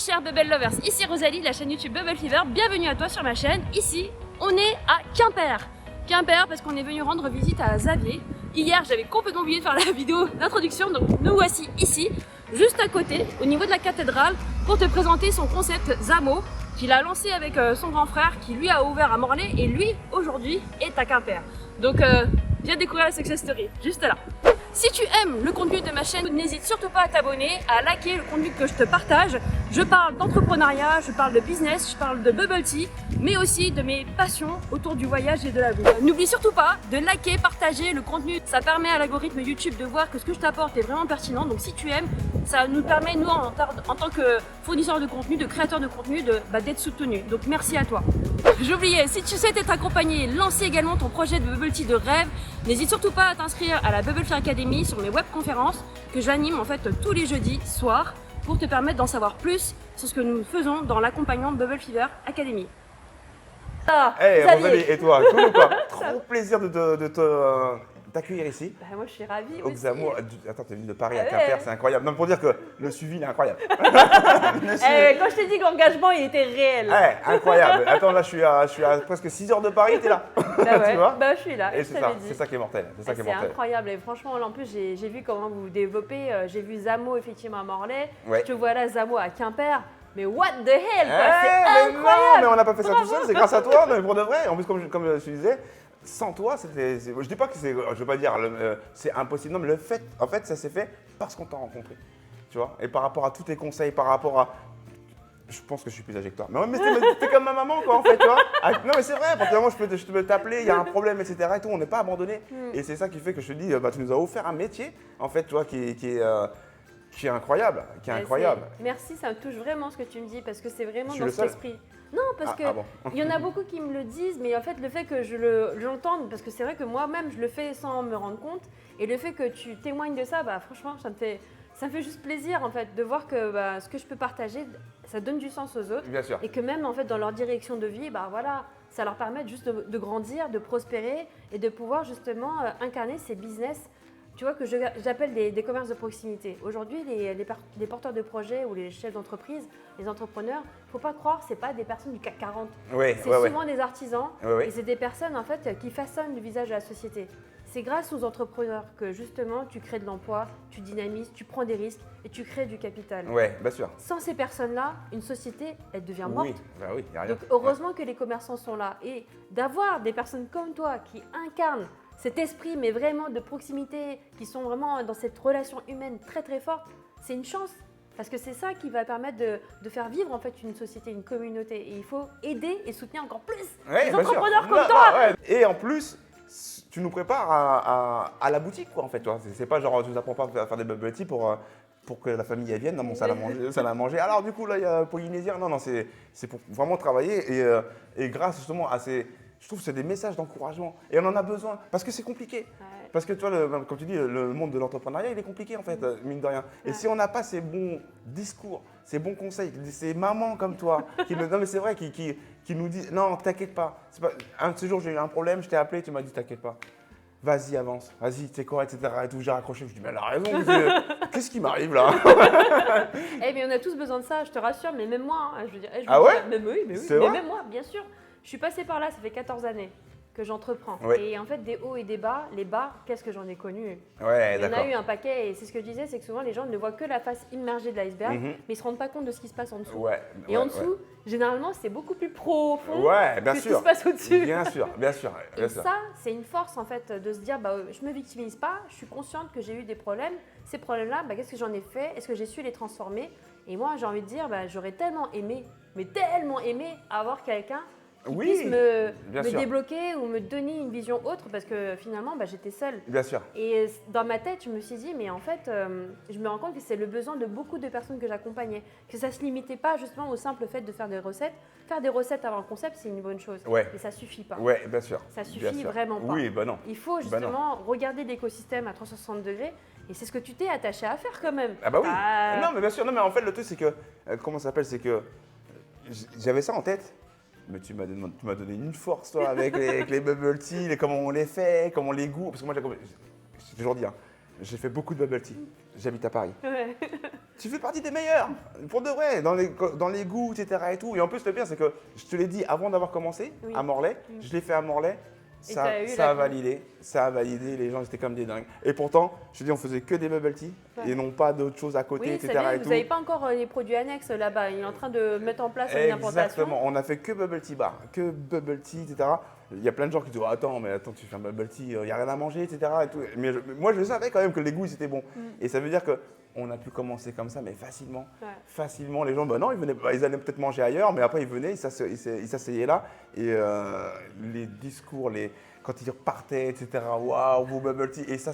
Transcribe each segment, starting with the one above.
chers Bubble Lovers, ici Rosalie de la chaîne YouTube Bubble Fever, bienvenue à toi sur ma chaîne. Ici, on est à Quimper. Quimper parce qu'on est venu rendre visite à Xavier. Hier, j'avais complètement oublié de faire la vidéo d'introduction, donc nous voici ici, juste à côté, au niveau de la cathédrale, pour te présenter son concept Zamo, qu'il a lancé avec son grand frère, qui lui a ouvert à Morlaix, et lui, aujourd'hui, est à Quimper. Donc, viens découvrir la success story, juste là. Si tu aimes le contenu de ma chaîne, n'hésite surtout pas à t'abonner, à liker le contenu que je te partage. Je parle d'entrepreneuriat, je parle de business, je parle de bubble tea, mais aussi de mes passions autour du voyage et de la bouffe. N'oublie surtout pas de liker, partager le contenu. Ça permet à l'algorithme YouTube de voir que ce que je t'apporte est vraiment pertinent. Donc si tu aimes, ça nous permet, nous, en tant que fournisseurs de contenu, de créateurs de contenu, d'être soutenus. Donc merci à toi. J'oubliais, si tu souhaites être accompagné, lancer également ton projet de bubble tea de rêve, n'hésite surtout pas à t'inscrire à la Bubble Fever Academy sur mes webconférences que j'anime en fait tous les jeudis soirs pour te permettre d'en savoir plus sur ce que nous faisons dans l'accompagnement Bubble Fever Academy. Hey Rosalie, et toi, cool ou pas? Trop plaisir de t'accueillir ici. Bah, moi je suis ravie Au aussi. Xamo. Attends, t'es venu de Paris à Quimper, c'est incroyable. Non, pour dire que le suivi il est incroyable. Quand je t'ai dit que l'engagement il était réel. Incroyable. Attends, là je suis à presque 6 heures de Paris, t'es là. Bah ouais, Tu vois? bah je suis là. Et je t'avais dit. c'est ça qui est mortel. C'est ça qui est C'est mortel. incroyable et franchement là en plus j'ai vu comment vous vous développez, j'ai vu Zamo effectivement à Morlaix, Ouais. je te vois là Zamo à Quimper, mais what the hell quoi, c'est mais non, incroyable. mais on n'a pas fait ça tout seul, c'est grâce à toi, mais pour de vrai. En plus, comme je te disais, sans toi, je dis pas que c'est, je veux pas dire, c'est impossible. Non, mais le fait, en fait, ça s'est fait parce qu'on t'a rencontré, tu vois. Et par rapport à tous tes conseils, par rapport à, je pense que je suis plus âgé que toi. Mais ouais, mais t'es comme ma maman, quoi, en fait, tu vois. Non, mais c'est vrai, à partir du moment où je peux t'appeler, il y a un problème, etc. Et tout, on n'est pas abandonné. Et c'est ça qui fait que je te dis, tu nous as offert un métier, en fait, tu vois, qui est incroyable, Merci, ça me touche vraiment ce que tu me dis parce que c'est vraiment Je suis dans le cet seul. esprit. Non, parce que bon. il y en a beaucoup qui me le disent, mais en fait le fait que je l'entende, parce que c'est vrai que moi-même je le fais sans me rendre compte, et le fait que tu témoignes de ça, bah franchement ça me fait juste plaisir en fait de voir que ce que je peux partager, ça donne du sens aux autres, Bien sûr. et que même en fait dans leur direction de vie, bah voilà, ça leur permet juste de grandir, de prospérer et de pouvoir justement incarner ces business. Tu vois, que j'appelle des commerces de proximité. Aujourd'hui, les porteurs de projets ou les chefs d'entreprise, les entrepreneurs, il ne faut pas croire, ce n'est pas des personnes du CAC 40. Oui, C'est souvent des artisans Ouais. et c'est des personnes en fait, qui façonnent le visage de la société. C'est grâce aux entrepreneurs que justement tu crées de l'emploi, tu dynamises, tu prends des risques et tu crées du capital. Oui, bien sûr. Sans ces personnes-là, une société, elle devient morte. Oui, il n'y a rien. Donc heureusement que les commerçants sont là et d'avoir des personnes comme toi qui incarnent cet esprit, mais vraiment de proximité, qui sont vraiment dans cette relation humaine très très forte, c'est une chance. Parce que c'est ça qui va permettre de faire vivre en fait une société, une communauté. Et il faut aider et soutenir encore plus les entrepreneurs comme toi. Et en plus, tu nous prépares à la boutique, quoi, en fait. C'est pas genre, tu nous apprends pas à faire des bubble tea pour que la famille elle vienne dans mon salle à manger. Alors du coup, là, il y a Polynésien. Non, c'est pour vraiment travailler. Et grâce justement à ces... Je trouve que c'est des messages d'encouragement et on en a besoin parce que c'est compliqué. Ouais. Parce que tu vois, comme tu dis, le monde de l'entrepreneuriat, il est compliqué en fait, mine de rien. Et si on n'a pas ces bons discours, ces bons conseils, ces mamans comme toi, non mais c'est vrai, qui nous disent non, t'inquiète pas. Un de ces jours, j'ai eu un problème, je t'ai appelé, tu m'as dit t'inquiète pas. Vas-y, avance, vas-y, t'es quoi, etc. Et tout, j'ai raccroché, je dis mais elle a raison, qu'est-ce qui m'arrive là? Mais on a tous besoin de ça, je te rassure, mais même moi, hein, je veux dire, ouais? mais même moi, bien sûr. Je suis passée par là, ça fait 14 années que j'entreprends. Oui. Et en fait, des hauts et des bas, les bas, qu'est-ce que j'en ai connu? Ouais, il y en a eu un paquet, et c'est ce que je disais, c'est que souvent les gens ne voient que la face immergée de l'iceberg, mais ils ne se rendent pas compte de ce qui se passe en dessous. Et en dessous, généralement, c'est beaucoup plus profond que ce qui se passe au-dessus. Bien sûr. Et ça, c'est une force en fait de se dire, je ne me victimise pas, je suis consciente que j'ai eu des problèmes. Ces problèmes-là, qu'est-ce que j'en ai fait? Est-ce que j'ai su les transformer? Et moi, j'ai envie de dire, j'aurais tellement aimé avoir quelqu'un qui puisse me débloquer ou me donner une vision autre parce que finalement, j'étais seule. Bien sûr. Et dans ma tête, je me suis dit, mais en fait, je me rends compte que c'est le besoin de beaucoup de personnes que j'accompagnais. Que ça ne se limitait pas justement au simple fait de faire des recettes. Faire des recettes avant le concept, c'est une bonne chose. Ouais. Mais ça ne suffit pas. Oui, bien sûr. Ça suffit vraiment pas. Oui, non. Il faut justement regarder l'écosystème à 360 degrés. Et c'est ce que tu t'es attaché à faire quand même. Ah bah oui. Non, mais bien sûr. Non, mais en fait, le truc, c'est que, comment ça s'appelle, c'est que j'avais ça en tête. Mais tu m'as donné une force, toi, avec les bubble tea, comment on les fait, comment on les goûte. Parce que moi, j'ai toujours dit, hein, J'ai fait beaucoup de bubble tea. J'habite à Paris. Ouais. Tu fais partie des meilleurs, pour de vrai, dans les goûts, etc. Et tout. Et en plus, le pire, c'est que je te l'ai dit avant d'avoir commencé Oui. à Morlaix, je l'ai fait à Morlaix. Et Ça, t'as eu ça la- a validé, les gens étaient comme des dingues. Et pourtant, je te dis, on faisait que des bubble tea Ouais. et non pas d'autres choses à côté, Oui, etc. ça et vous tout. n'avez pas encore les produits annexes là-bas. Il est en train de mettre en place une importation. Exactement, on a fait que bubble tea bar, que bubble tea, etc. Il y a plein de gens qui disent oh, attends, tu fais un bubble tea, il n'y a rien à manger, etc. Et tout. Mais moi, je savais quand même que les goûts c'était bon. Et ça veut dire qu'on a pu commencer comme ça, mais facilement. Ouais. Facilement, les gens, non, ils allaient peut-être manger ailleurs, mais après ils venaient, ils s'asseyaient là. Et les discours, quand ils repartaient, etc. Waouh, vos bubble tea. Et ça,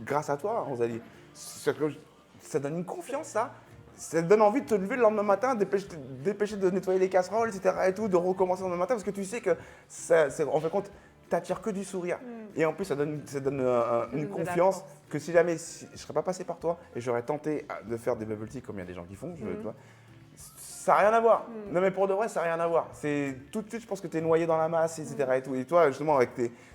grâce à toi, Rosalie, ça donne une confiance, ça. Ça te donne envie de te lever le lendemain matin, dépêcher de nettoyer les casseroles, etc. et tout, de recommencer le lendemain matin, parce que tu sais que, en fait, compte, t'attires que du sourire. Et en plus, ça donne une de la confiance force. que si jamais je ne serais pas passé par toi et j'aurais tenté de faire des bubble tea comme il y a des gens qui font, tu vois, ça n'a rien à voir. Non, mais pour de vrai, ça n'a rien à voir. C'est tout de suite, je pense que tu es noyé dans la masse, etc. Et tout. Et toi, justement, avec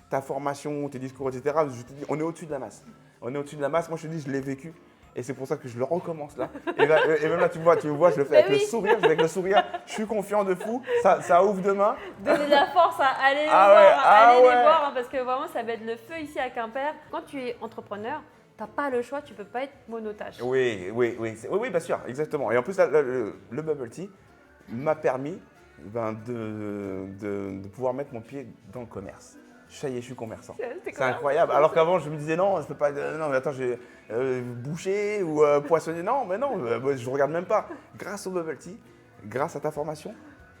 ta formation, tes discours, etc., je te dis, on est au-dessus de la masse. On est au-dessus de la masse. Moi, je te dis, je l'ai vécu. Et c'est pour ça que je le recommence là. Et même là, tu me vois, je le fais avec le sourire. Je le fais avec le sourire. Je suis confiant de fou. Ça ouvre demain. Donner de la force à aller les Ah ouais, voir, ah aller ouais. les voir, parce que vraiment ça va être le feu ici à Quimper. Quand tu es entrepreneur, t'as pas le choix, tu peux pas être monotache. Oui, bien sûr, exactement. Et en plus, là, le bubble tea m'a permis de pouvoir mettre mon pied dans le commerce. Ça y est, je suis commerçant. C'est incroyable. Alors qu'avant, je me disais non, je peux pas. Non, mais attends, j'ai boucher ou poissonner. Non, mais non, je regarde même pas. Grâce au bubble tea, grâce à ta formation,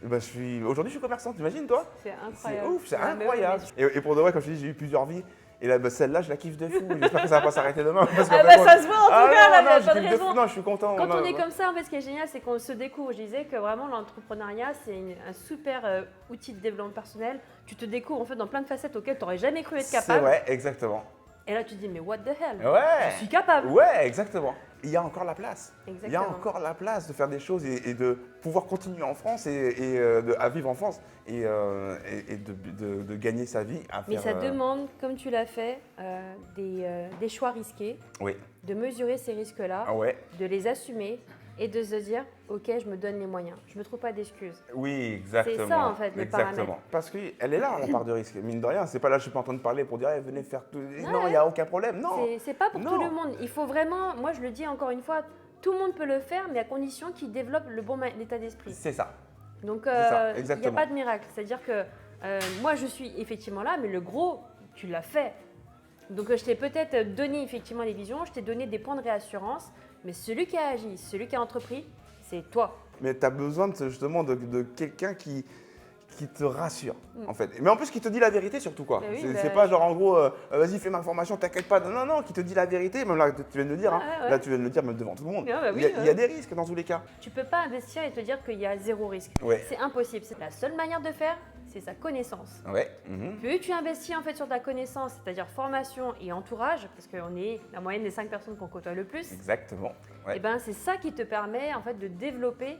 aujourd'hui, je suis commerçant. T'imagines, toi? C'est C'est incroyable. ouf, c'est Ah, mais incroyable. oui, Et pour de vrai, comme je te dis, j'ai eu plusieurs vies. Et là, celle-là, je la kiffe de fou. J'espère que ça va pas s'arrêter demain. Parce qu'en Ah fait, bah ça se voit en tout cas, là, non, il y a je pas de kiffe raison. Non, je suis content. Quand Non, on est non. comme ça, en fait, ce qui est génial, c'est qu'on se découvre. Je disais que vraiment l'entrepreneuriat, c'est un super outil de développement personnel. Tu te découvres en fait dans plein de facettes auxquelles tu n'aurais jamais cru être C'est capable. vrai, exactement. Et là, tu te dis, mais what the hell? Ouais. Je suis capable. Ouais, exactement. Il y a encore la place. Exactement. Il y a encore la place de faire des choses et de pouvoir continuer en France à vivre en France et de gagner sa vie à Mais faire. ça demande, comme tu l'as fait, des choix risqués, Oui. de mesurer ces risques-là, Ah ouais. de les assumer et de se dire, ok, je me donne les moyens. Je ne me trouve pas d'excuses. Oui, exactement. C'est ça, en fait, le exactement. paramètre. Parce qu'elle est là, la part de risque. Mine de rien, c'est pas là, je suis pas en train de parler pour dire, eh, venez faire tout. Non, il n'y a aucun problème. Non. C'est pas pour Non. tout le monde. Il faut vraiment, moi je le dis encore une fois, tout le monde peut le faire, mais à condition qu'il développe le bon état d'esprit. C'est ça. Donc C'est ça, il n'y a exactement. pas de miracle. C'est-à-dire que moi je suis effectivement là, mais le gros, tu l'as fait. Donc je t'ai peut-être donné effectivement les visions, je t'ai donné des points de réassurance, mais celui qui a agi, celui qui a entrepris, c'est toi. Mais tu as besoin justement de quelqu'un qui te rassure, en fait. Mais en plus, qui te dit la vérité surtout, quoi. Mais oui, C'est bah, c'est pas genre, en gros, vas-y, fais ma formation, t'inquiète pas. Non, non, qui te dit la vérité. Même là, tu viens de le dire. Hein. Ouais. Là, tu viens de le dire même devant tout le monde. Ah bah oui, il y a des risques dans tous les cas. Tu peux pas investir et te dire qu'il y a zéro risque. Ouais. C'est impossible. C'est la seule manière de faire, c'est sa connaissance. Ouais. Mhm. Plus tu investis en fait sur ta connaissance, c'est-à-dire formation et entourage, parce qu'on est la moyenne des 5 personnes qu'on côtoie le plus, Exactement. Ouais. et ben c'est ça qui te permet en fait de développer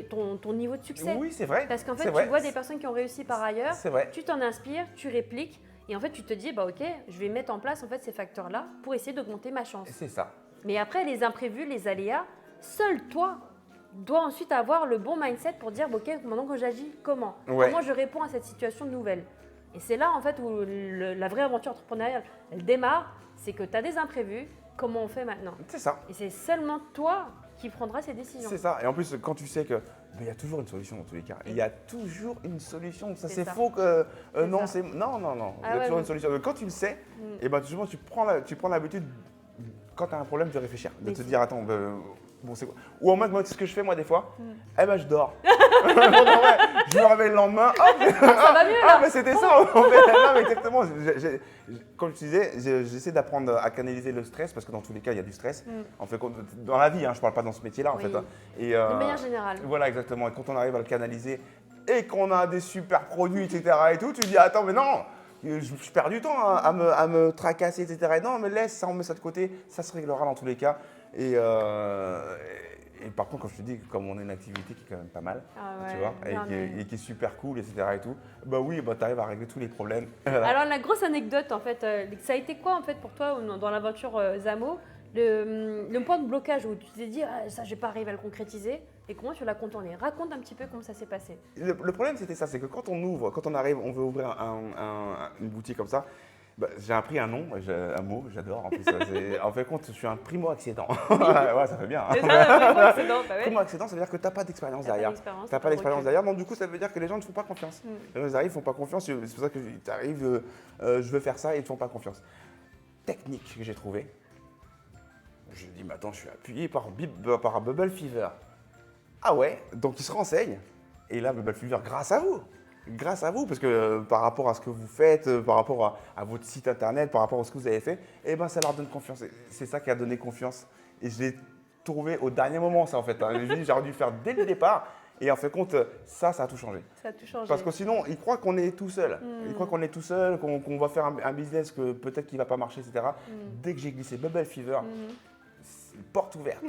ton niveau de succès. Oui, c'est vrai. Parce qu'en fait, C'est tu vrai. vois des personnes qui ont réussi par ailleurs, C'est vrai. tu t'en inspires, tu répliques, et en fait tu te dis bah ok, je vais mettre en place en fait ces facteurs-là pour essayer d'augmenter ma chance. C'est ça. Mais après les imprévus, les aléas, seul toi dois ensuite avoir le bon mindset pour dire ok, maintenant que j'agis, comment Ouais. Comment je réponds à cette situation nouvelle? Et c'est là en fait où la vraie aventure entrepreneuriale, elle démarre, c'est que tu as des imprévus, comment on fait maintenant? C'est ça. Et c'est seulement toi qui prendras ces décisions. C'est ça. Et en plus, quand tu sais que il y a toujours une solution dans tous les cas. Il y a toujours une solution. Ça, C'est c'est ça. faux que C'est non, ça. c'est non, non, non. Ah Il y a ouais, toujours non. une solution. Quand tu le sais, et ben justement, tu prends l'habitude quand tu as un problème de réfléchir, de Mais te si. dire attends, bon c'est quoi? Ou en mode moi, ce que je fais moi des fois, eh ben je dors. Ouais, je me réveille le lendemain. Ça va mieux Ah, là. mais c'était ça en fait. Non, mais exactement. Comme je disais, j'essaie d'apprendre à canaliser le stress parce que dans tous les cas, il y a du stress. En fait, dans la vie, hein, je parle pas dans ce métier-là en Oui. fait. Hein. Et, De manière générale. Voilà, exactement. Et quand on arrive à le canaliser et qu'on a des super produits, etc. et tout, tu te dis attends, mais non, je perds du temps à me tracasser, etc. Et non, mais laisse ça, on met ça de côté, ça se réglera dans tous les cas. Et Et par contre, quand je te dis, comme on a une activité qui est quand même pas mal, Ah tu ouais, vois, non, et qui est super cool, etc. et tout, bah oui, bah tu arrives à régler tous les problèmes. Voilà. Alors la grosse anecdote en fait, ça a été quoi en fait pour toi dans l'aventure Zamo, le point de blocage où tu t'es dit ah, ça je vais pas arriver à le concrétiser et comment tu l'as contourné? Raconte un petit peu comment ça s'est passé. Le problème, c'était ça, c'est que quand on arrive, on veut ouvrir une boutique comme ça, bah, j'ai appris un nom, un mot, j'adore. En plus, en fait, compte, je suis un primo-accédant. Ouais, ça fait bien. C'est ça, c'est bon, bah ouais. Primo-accédant, ça veut dire que tu n'as pas d'expérience derrière. Tu n'as pas de d'expérience recul. derrière, donc du coup, ça veut dire que les gens ne te font pas confiance. Les gens ils arrivent, ils ne font pas confiance. C'est pour ça que tu arrives, je veux faire ça, et ils ne te font pas confiance. Technique que j'ai trouvée. Je dis, mais attends, je suis appuyé par Bubble Fever. Ah ouais, donc ils se renseignent. Et là, Bubble Fever, grâce à vous, parce que par rapport à ce que vous faites, par rapport à votre site internet, par rapport à ce que vous avez fait, eh ben, ça leur donne confiance. C'est ça qui a donné confiance. Et je l'ai trouvé au dernier moment, ça en fait. J'aurais dû le faire dès le départ. Et en fait, compte, ça a tout changé. Ça a tout changé. Parce que sinon, ils croient qu'on est tout seul. Ils croient qu'on est tout seul, qu'on va faire un business que peut-être qu'il ne va pas marcher, etc. Dès que j'ai glissé Bubble Fever, porte ouverte,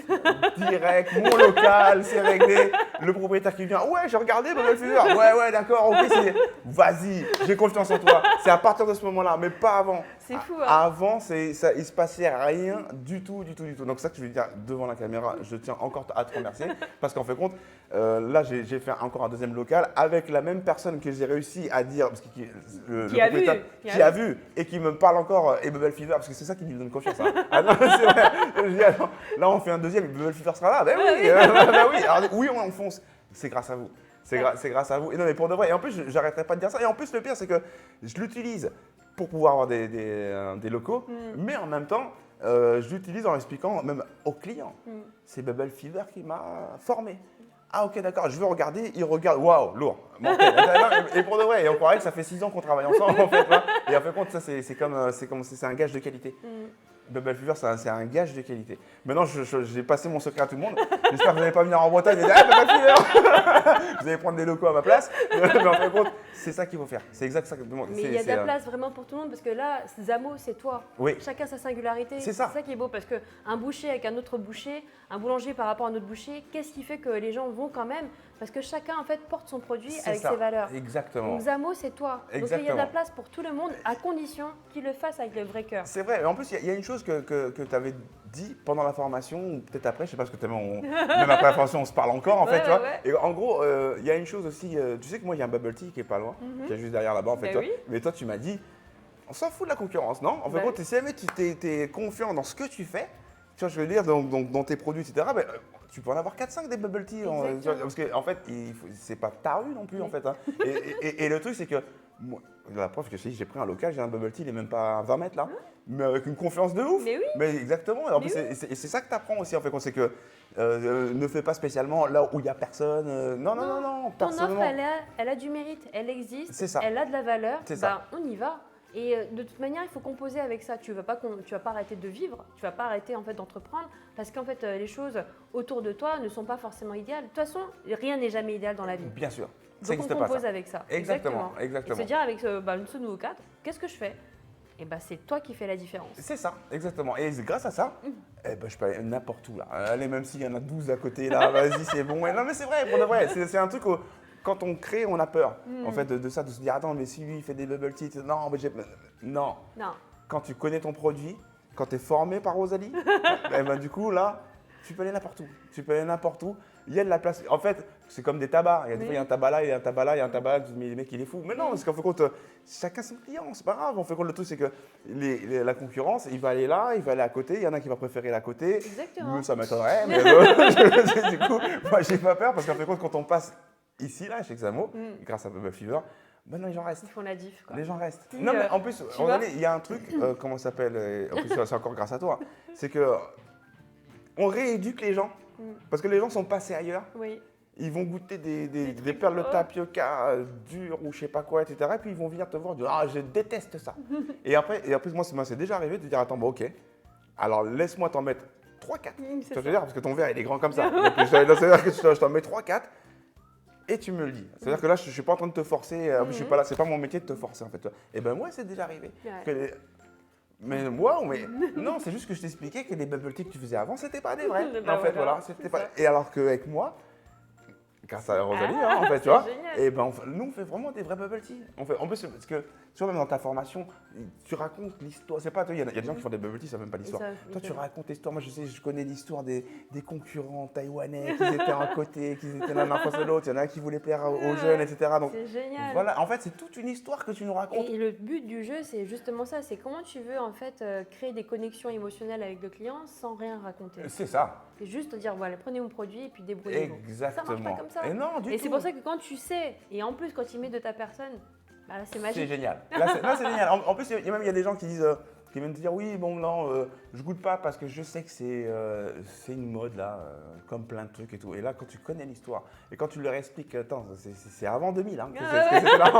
direct, mon local, c'est réglé. Le propriétaire qui vient, ouais, j'ai regardé Bubble Fever. Ouais, d'accord, ok, vas-y, j'ai confiance en toi. C'est à partir de ce moment-là, mais pas avant. C'est fou, hein. Avant, il se passait rien du tout. Donc, c'est ça que je veux dire devant la caméra, je tiens encore à te remercier. Parce qu'en fait, compte, là, j'ai fait encore un deuxième local avec la même personne que j'ai réussi à dire, parce que le propriétaire qui a vu et qui me parle encore, et Bubble Fever, parce que c'est ça qui lui donne confiance. Hein. Ah non, c'est vrai. Je dis, attends, là, on fait un deuxième, Bubble Fever sera là. Ben oui, ben oui. Alors, oui, on fonce. C'est grâce à vous. C'est grâce à vous. Et non, mais pour de vrai. Et en plus, j'arrêterai pas de dire ça. Et en plus, le pire, c'est que je l'utilise pour pouvoir avoir des locaux, mais en même temps, je l'utilise en expliquant même aux clients. C'est Bubble Fever qui m'a formé. Ah ok, d'accord, je veux regarder, il regarde, waouh, lourd. Bon, okay. Et pour de vrai, et on croirait que ça fait 6 ans qu'on travaille ensemble en fait. Hein. Et en fait, compte, ça c'est un gage de qualité. Bubble Fever, c'est un gage de qualité. Maintenant, j'ai passé mon secret à tout le monde. J'espère que vous n'allez pas venir en Bretagne et dire ah, Bubble Fever. Vous allez prendre des locaux à ma place. Mais en fait, compte, c'est ça qu'il faut faire. C'est exact ça que tout le monde. Mais il y a de la place vraiment pour tout le monde parce que là, Zamo, c'est toi. Oui. Chacun sa singularité. C'est ça qui est beau parce qu'un boucher avec un autre boucher, un boulanger par rapport à un autre boucher, qu'est-ce qui fait que les gens vont quand même? Parce que chacun en fait porte son produit avec ses valeurs. Exactement. Donc Zamo, c'est toi. Exactement. Donc il y a de la place pour tout le monde à condition qu'il le fasse avec le vrai cœur. C'est vrai. Et en plus, il y a une chose que tu avais dit pendant la formation, ou peut-être après, je sais pas, parce que même après la formation, on se parle encore en fait. Tu vois. Et en gros, il y a une chose aussi, tu sais que moi, il y a un bubble tea qui est pas loin, qui est juste derrière là-bas en fait. Ben oui. Mais toi, tu m'as dit, on s'en fout de la concurrence, non? En fait, si jamais tu es confiant dans ce que tu fais, tu vois, je veux dire, dans tes produits, etc., ben, tu peux en avoir 4-5 des bubble tea. Parce qu'en fait, c'est pas ta rue non plus, en fait. Hein. Et le truc, c'est que, moi, la preuve que j'ai pris un local, j'ai un bubble tea, il est même pas à 20 mètres là, mais avec une confiance de ouf. Mais oui. Mais exactement. Et en plus, c'est ça que tu apprends aussi, en fait, c'est que ne fais pas spécialement là où il n'y a personne. Non. Ton offre, elle a du mérite, elle existe, elle a de la valeur. On y va. Et de toute manière, il faut composer avec ça. Tu vas pas arrêter de vivre, tu vas pas arrêter en fait d'entreprendre, parce qu'en fait les choses autour de toi ne sont pas forcément idéales. De toute façon, rien n'est jamais idéal dans la vie. Bien sûr. Donc on compose avec ça. Exactement. Et se dire avec ce nouveau cadre, qu'est-ce que je fais? Et c'est toi qui fais la différence. C'est ça, exactement. Et grâce à ça, je peux aller n'importe où là. Allez, même s'il y en a 12 à côté là, vas-y, c'est bon. Et non, mais c'est vrai, pour de vrai, c'est un truc où, quand on crée, on a peur en fait de ça, de se dire attends, mais si lui il fait des bubble tea, non, mais non. Quand tu connais ton produit, quand tu es formé par Rosalie, du coup là, tu peux aller n'importe où. Il y a de la place. En fait, c'est comme des tabacs. Il y a un tabac là, il y a un tabac là, il y a un tabac là. Mais le mec, il est fou. Mais non, parce qu'en fait, compte, chacun son client, c'est pas grave. En fait, compte, le truc, c'est que la concurrence, il va aller là, il va aller à côté. Il y en a qui va préférer la côté. Exactement. Ça m'étonnerait. Mais du coup, moi, j'ai pas peur parce qu'en fait, quand on passe ici, là, chez Zamo, grâce à Bubble Fever, les gens restent. Ils font la diff, quoi. Les gens restent. Non, mais en plus, il y a un truc, comment ça s'appelle, en plus, c'est encore grâce à toi, c'est que on rééduque les gens. Parce que les gens sont passés ailleurs. Oui. Ils vont goûter des perles de tapioca dures ou je sais pas quoi, etc. Et puis ils vont venir te voir et dire ah, je déteste ça. et après, moi, c'est déjà arrivé de dire attends, ok, alors laisse-moi t'en mettre 3-4. Tu veux dire, parce que ton verre il est grand comme ça. Donc, c'est-à-dire que je t'en mets 3-4 et tu me le dis. C'est-à-dire que là, je ne suis pas en train de te forcer, je suis pas là, c'est pas mon métier de te forcer en fait. Et ben moi, c'est déjà arrivé. Mais waouh, mais non, c'est juste que je t'expliquais que les bubble tea que tu faisais avant, c'était pas des vrais. Bah En fait, voilà, voilà, c'était c'est pas. ça. Et alors qu'avec moi, grâce à Rosalie, Ah, en fait, tu c'est vois, génial. et ben nous on fait vraiment des vrais bubble tea. En plus, parce que tu vois, même dans ta formation, tu racontes l'histoire. C'est pas, il y a des gens qui font des bubble tea, ça savent même pas l'histoire. Toi, tu racontes l'histoire. Moi, je connais l'histoire des concurrents taïwanais qui étaient à un côté, qui étaient l'un en face de l'autre. Il y en a un qui voulait plaire aux jeunes, etc. Donc C'est génial. voilà, en fait, c'est toute une histoire que tu nous racontes. Et le but du jeu, c'est justement ça, c'est comment tu veux en fait créer des connexions émotionnelles avec le client sans rien raconter. C'est ça. C'est juste dire, voilà, prenez mon produit et puis débrouillez-vous. Exactement. Ça marche pas comme ça. Et non, du Et tout. c'est pour ça que quand tu sais, et en plus quand tu mets de ta personne, bah là c'est C'est magique. génial. Là, c'est génial. En plus, il y a des gens qui disent, qui viennent te dire, oui, bon, non, je goûte pas parce que je sais que c'est une mode là, comme plein de trucs et tout. Et là, quand tu connais l'histoire et quand tu leur expliques, attends, c'est avant 2000, hein. C'était là,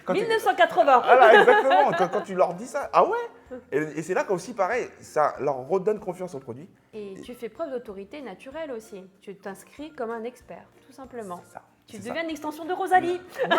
quand tu- 1980. Voilà, exactement. Quand tu leur dis ça, ah ouais. Et c'est là qu'aussi, pareil, ça leur redonne confiance au produit. Et tu fais preuve d'autorité naturelle aussi. Tu t'inscris comme un expert, tout simplement. C'est ça. Tu c'est deviens une extension de Rosalie. Ouais,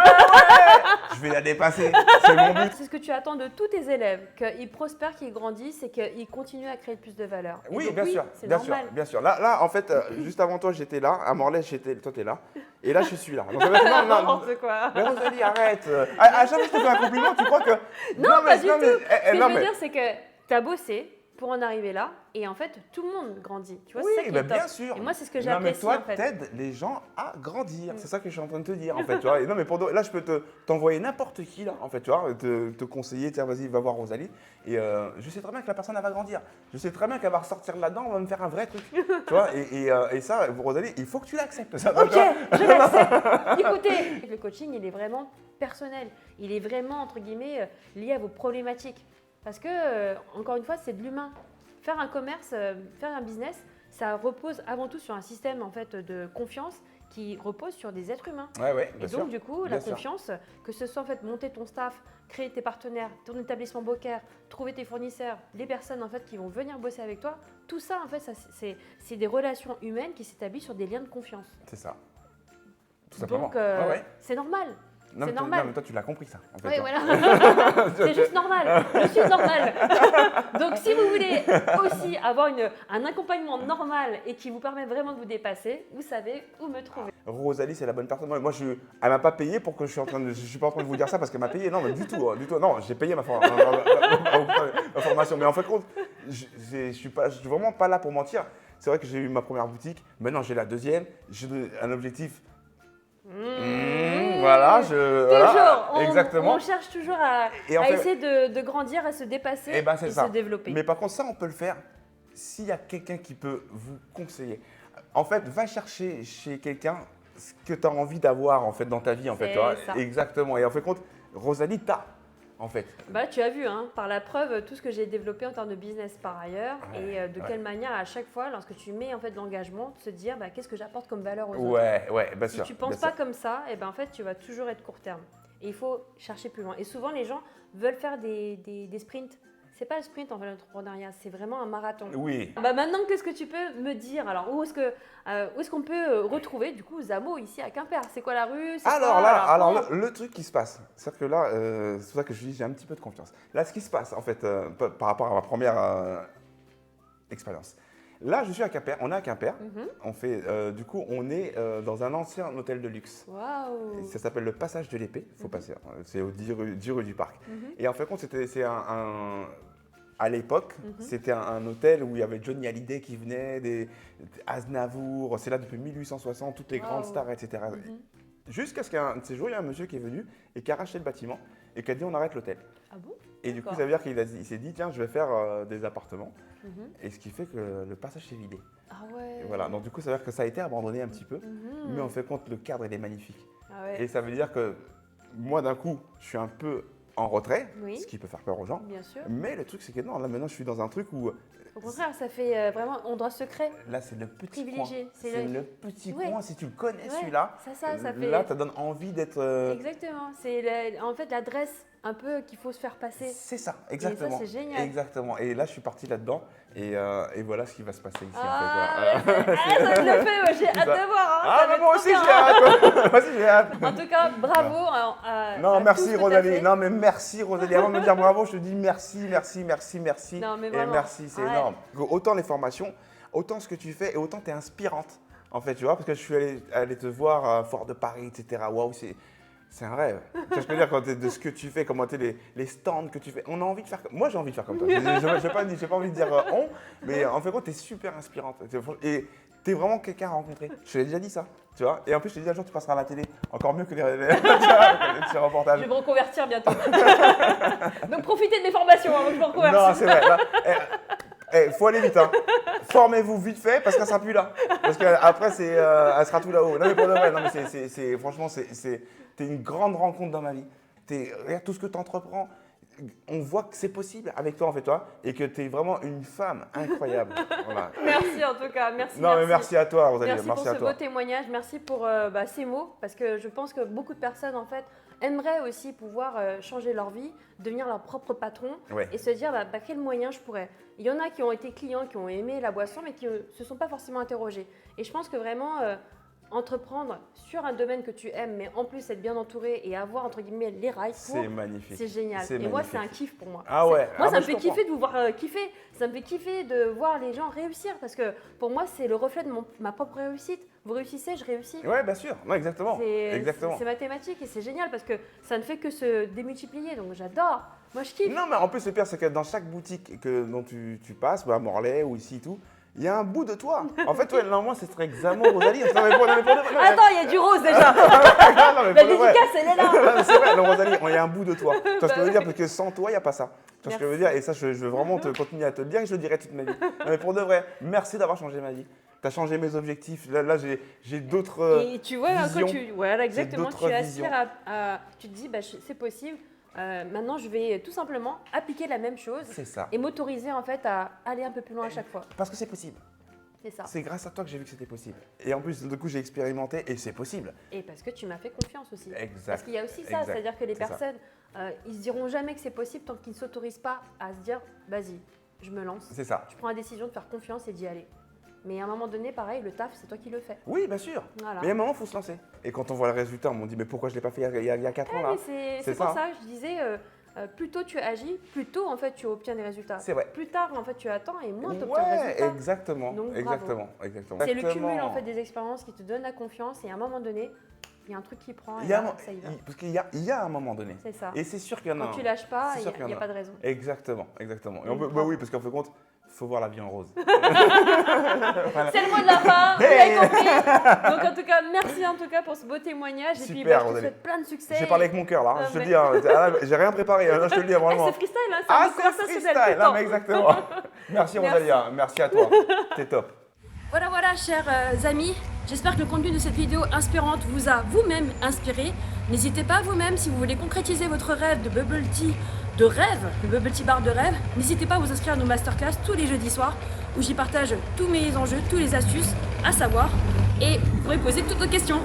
je vais la dépasser. C'est mon but. C'est ce que tu attends de tous tes élèves, qu'ils prospèrent, qu'ils grandissent et qu'ils continuent à créer plus de valeur. Et Oui, donc, bien sûr, c'est bien normal. sûr, bien sûr. Là, en fait, juste avant toi, j'étais là. À Morlaix, toi, t'es là. Et là, je suis là. Donc, ça veut dire, non, non, N'importe quoi. mais Rosalie, arrête. À chaque fois que je te fais un compliment, tu crois que. Non, pas du tout. Ce que non, je veux mais- dire, c'est que tu as bossé pour en arriver là et en fait, tout le monde grandit. Tu vois, c'est ça Oui, qui bah, est top. bien sûr. Et moi, c'est ce que Non, mais j'apprécie toi, en fait. t'aides les gens à grandir. C'est ça que je suis en train de te dire, en fait. Tu vois. Et non, mais là, je peux t'envoyer n'importe qui, là, en fait, tu vois, te conseiller, tiens, vas-y, va voir Rosalie. Et je sais très bien que la personne, elle va grandir. Je sais très bien qu'elle va ressortir là-dedans, on va me faire un vrai truc. Tu vois, et ça, Rosalie, il faut que tu l'acceptes. Ça, Ok, tu vois. je l'accepte. Écoutez, le coaching, il est vraiment personnel. Il est vraiment, entre guillemets, lié à vos problématiques. Parce que, encore une fois, c'est de l'humain. Faire un commerce, faire un business, ça repose avant tout sur un système en fait, de confiance qui repose sur des êtres humains. Ouais, Et bien donc, sûr. du coup, Bien la sûr. confiance, que ce soit en fait monter ton staff, créer tes partenaires, ton établissement bancaire, trouver tes fournisseurs, les personnes en fait qui vont venir bosser avec toi, tout ça en fait, c'est des relations humaines qui s'établissent sur des liens de confiance. C'est ça. Tout simplement. Donc, Ouais. c'est normal. Non, c'est mais normal. Non, mais toi, tu l'as compris, ça. En fait, Oui, hein. voilà. C'est juste normal. Je suis normale. Donc, si vous voulez aussi avoir un accompagnement normal et qui vous permet vraiment de vous dépasser, vous savez où me trouver. Rosalie, c'est la bonne personne. Moi, elle m'a pas payé pour que je suis pas en train de vous dire ça parce qu'elle m'a payé. Non, mais du tout, du tout. Non, j'ai payé ma formation. Mais en fait, compte, je suis vraiment pas là pour mentir. C'est vrai que j'ai eu ma première boutique. Maintenant, j'ai la deuxième. J'ai un objectif. Voilà, Toujours. exactement. On cherche toujours à Et en fait- essayer de grandir, à se dépasser Eh ben, c'est et ça. se développer. Mais par contre, ça, on peut le faire s'il y a quelqu'un qui peut vous conseiller. En fait, va chercher chez quelqu'un ce que tu as envie d'avoir en fait, dans ta vie. En fait, C'est tu vois. ça. Exactement. Et en fait, compte, Rosalie, t'as, en fait. Bah, tu as vu, hein, par la preuve, tout ce que j'ai développé en termes de business par ailleurs Ouais, et de ouais. quelle manière, à chaque fois, lorsque tu mets en fait de l'engagement, de se dire bah, qu'est-ce que j'apporte comme valeur aux autres. Ouais, bien Si sûr. tu ne penses bien pas sûr. comme ça, et ben en fait, tu vas toujours être court terme. Et il faut chercher plus loin. Et souvent, les gens veulent faire des sprints. C'est pas le sprint en fait l'entrepreneuriat, c'est vraiment un marathon. Oui. Bah maintenant, qu'est-ce que tu peux me dire? Alors, où est-ce qu'on peut retrouver du coup Zamo ici à Quimper? C'est quoi la rue? C'est Alors quoi, là, comment le truc qui se passe, c'est que là, c'est pour ça que je dis j'ai un petit peu de confiance. Là, ce qui se passe, en fait, par rapport à ma première expérience. Là, je suis à Quimper, on est à Quimper. Mhm. On fait, du coup, on est dans un ancien hôtel de luxe. Waouh. Ça s'appelle le Passage de l'Épée, il faut passer. C'est au 10 rue du Parc. Mhm. Et en fait, à l'époque, c'était un hôtel où il y avait Johnny Hallyday qui venait, des Aznavour, c'est là depuis 1860, toutes les grandes Wow. stars, etc. Mhm. Jusqu'à ce qu'un de ces jours, il y a un monsieur qui est venu et qui a racheté le bâtiment et qui a dit on arrête l'hôtel. Ah bon? Et du coup, D'accord. ça veut dire qu'il s'est dit tiens, je vais faire des appartements. Mhm. Et ce qui fait que le passage s'est vidé. Ah ouais. Et voilà, donc du coup, ça veut dire que ça a été abandonné un petit peu. Mhm. Mais en fait, compte, le cadre, il est magnifique. Ah ouais. Et ça veut dire que moi, d'un coup, je suis un peu en retrait, Oui. ce qui peut faire peur aux gens. Bien sûr. Mais le truc, c'est que non, là maintenant, je suis dans un truc où Au contraire, ça fait vraiment endroit secret. là, c'est le petit Privilégié, coin. c'est C'est le- le petit Ouais. coin. Si tu le connais, Ouais, celui-là, ça fait. là, ça donne envie d'être. Exactement. C'est en fait l'adresse un peu qu'il faut se faire passer. C'est ça, exactement. Et ça, c'est génial. Exactement. Et là, je suis parti là-dedans et voilà ce qui va se passer ici. Ah, en fait, ouais, ça va être le fait, ouais, j'ai hâte ça. de voir. Hein, Ah, ça va mais être moi trop aussi, bien, j'ai hein. hâte. Moi aussi, j'ai hâte. En tout cas, bravo. Non, à merci tout ce que t'as Rosalie. fait. Non, mais merci Rosalie. Avant de me dire bravo, je te dis merci. Non, mais Et vraiment. merci, c'est Ouais. énorme. Autant les formations, autant ce que tu fais et autant tu es inspirante. En fait, tu vois, parce que je suis allé te voir à Fort de Paris, etc. Waouh, c'est un rêve. Tu vois ce que je veux dire quand de ce que tu fais, comment tu les stands que tu fais. On a envie de faire moi, j'ai envie de faire comme toi. Je n'ai pas envie de dire on, mais en fait, tu es super inspirante. Et tu es vraiment quelqu'un à rencontrer. Je te l'ai déjà dit ça, tu vois. Et en plus, je te dis un jour, tu passeras à la télé. Encore mieux que les petits reportages. Je vais me reconvertir bientôt. Donc profitez de mes formations avant que je me reconvertisse. Non, c'est vrai. Là, faut aller vite. Hein. Formez-vous vite fait parce qu'elle sera plus là. Parce qu'après, elle sera tout là-haut. Non, mais pour de vrai, non, mais franchement, t'es une grande rencontre dans ma vie. Regarde tout ce que tu entreprends. On voit que c'est possible avec toi, en fait, toi, et que tu es vraiment une femme incroyable. Voilà. Merci en tout cas, merci. Non, mais merci à toi, Rosalie. Merci pour à ce toi. beau témoignage, merci pour ces mots, parce que je pense que beaucoup de personnes en fait aimeraient aussi pouvoir changer leur vie, devenir leur propre patron Ouais. et se dire quel moyen je pourrais. Il y en a qui ont été clients, qui ont aimé la boisson, mais qui ne se sont pas forcément interrogés. Et je pense que vraiment entreprendre sur un domaine que tu aimes, mais en plus être bien entouré et avoir entre guillemets les rails pour, C'est magnifique. c'est génial. C'est Et moi, magnifique. c'est un kiff pour moi. Ah ouais. Moi, Ah ça bah, me je fait comprends. kiffer de vous voir kiffer. Ça me fait kiffer de voir les gens réussir parce que pour moi, c'est le reflet de ma propre réussite. Vous réussissez, je réussis. Ouais, bien sûr. Non, exactement. Exactement. C'est mathématique et c'est génial parce que ça ne fait que se démultiplier. Donc j'adore. Moi, je kiffe. Non, mais en plus, le pire, c'est que dans chaque boutique dont tu passes, à Morlaix ou ici et tout, il y a un bout de toi. En fait, ouais, normalement, c'est très Xamo, Rosalie. Non, mais pour de vrai, non, Attends, il y a du rose déjà. non, mais La pour de vrai. dédicace, elle est là. Non, mais c'est vrai, non, Rosalie, il y a un bout de toi. Tu vois ce que je veux dire? Parce que sans toi, il n'y a pas ça. Tu vois ce que je veux dire? Et ça, je veux vraiment continuer à te le dire et je le dirai toute ma vie. Non, mais pour de vrai, merci d'avoir changé ma vie. Tu as changé mes objectifs. Là j'ai d'autres Et tu vois, visions. quand voilà, exactement, d'autres tu visions. aspires tu te dis, c'est possible. Maintenant, je vais tout simplement appliquer la même chose C'est ça. et m'autoriser en fait à aller un peu plus loin à chaque fois. Parce que c'est possible. C'est ça. C'est grâce à toi que j'ai vu que c'était possible. Et en plus, du coup, j'ai expérimenté et c'est possible. Et parce que tu m'as fait confiance aussi. Exact. Parce qu'il y a aussi ça, Exact. c'est-à-dire que les C'est ça. personnes, ils se diront jamais que c'est possible tant qu'ils ne s'autorisent pas à se dire, vas-y, je me lance. C'est ça. Je prends la décision de faire confiance et d'y aller. Mais à un moment donné, pareil, le taf, c'est toi qui le fais. Oui, bien sûr. Voilà. Mais à un moment, il faut se lancer. Et quand on voit le résultat, on me dit, mais pourquoi je ne l'ai pas fait il y a 4 ans là? Mais C'est c'est pour ça. ça que je disais, plus tôt tu agis, plus tôt en fait tu obtiens des résultats. C'est vrai. Plus tard en fait tu attends et moins tu obtiens des Ouais, résultats. exactement. Donc, bravo. Exactement. C'est le cumul Exactement. en fait des expériences qui te donne la confiance et à un moment donné, il y a un truc qui prend et Il y a là, un- ça y va. Parce qu'il y a un moment donné. C'est ça. Et c'est sûr qu'il y en a Quand un. tu lâches pas, C'est il sûr qu'il y n'y en a a. pas de raison. Exactement. Et Donc, bah oui, parce qu'en fin de compte, il faut voir la vie en rose. C'est le mot de la fin, vous Hey. l'avez compris. Donc en tout cas, merci en tout cas pour ce beau témoignage et puis Super, je te Rosalie. souhaite plein de succès. J'ai parlé avec mon cœur là, hein, Ah, je te le mais- dis, hein, j'ai rien préparé, hein, je te le dis vraiment. C'est freestyle, hein, c'est Ah, un c'est conversationnel tout freestyle, le là, temps. mais exactement. Merci Rosalia, merci à toi, t'es top. Voilà, chers amis, j'espère que le contenu de cette vidéo inspirante vous a vous-même inspiré. N'hésitez pas vous-même, si vous voulez concrétiser votre rêve de bubble tea le bubble tea bar de rêve, n'hésitez pas à vous inscrire à nos masterclass tous les jeudis soirs où j'y partage tous mes enjeux, tous les astuces à savoir et vous pourrez poser toutes vos questions.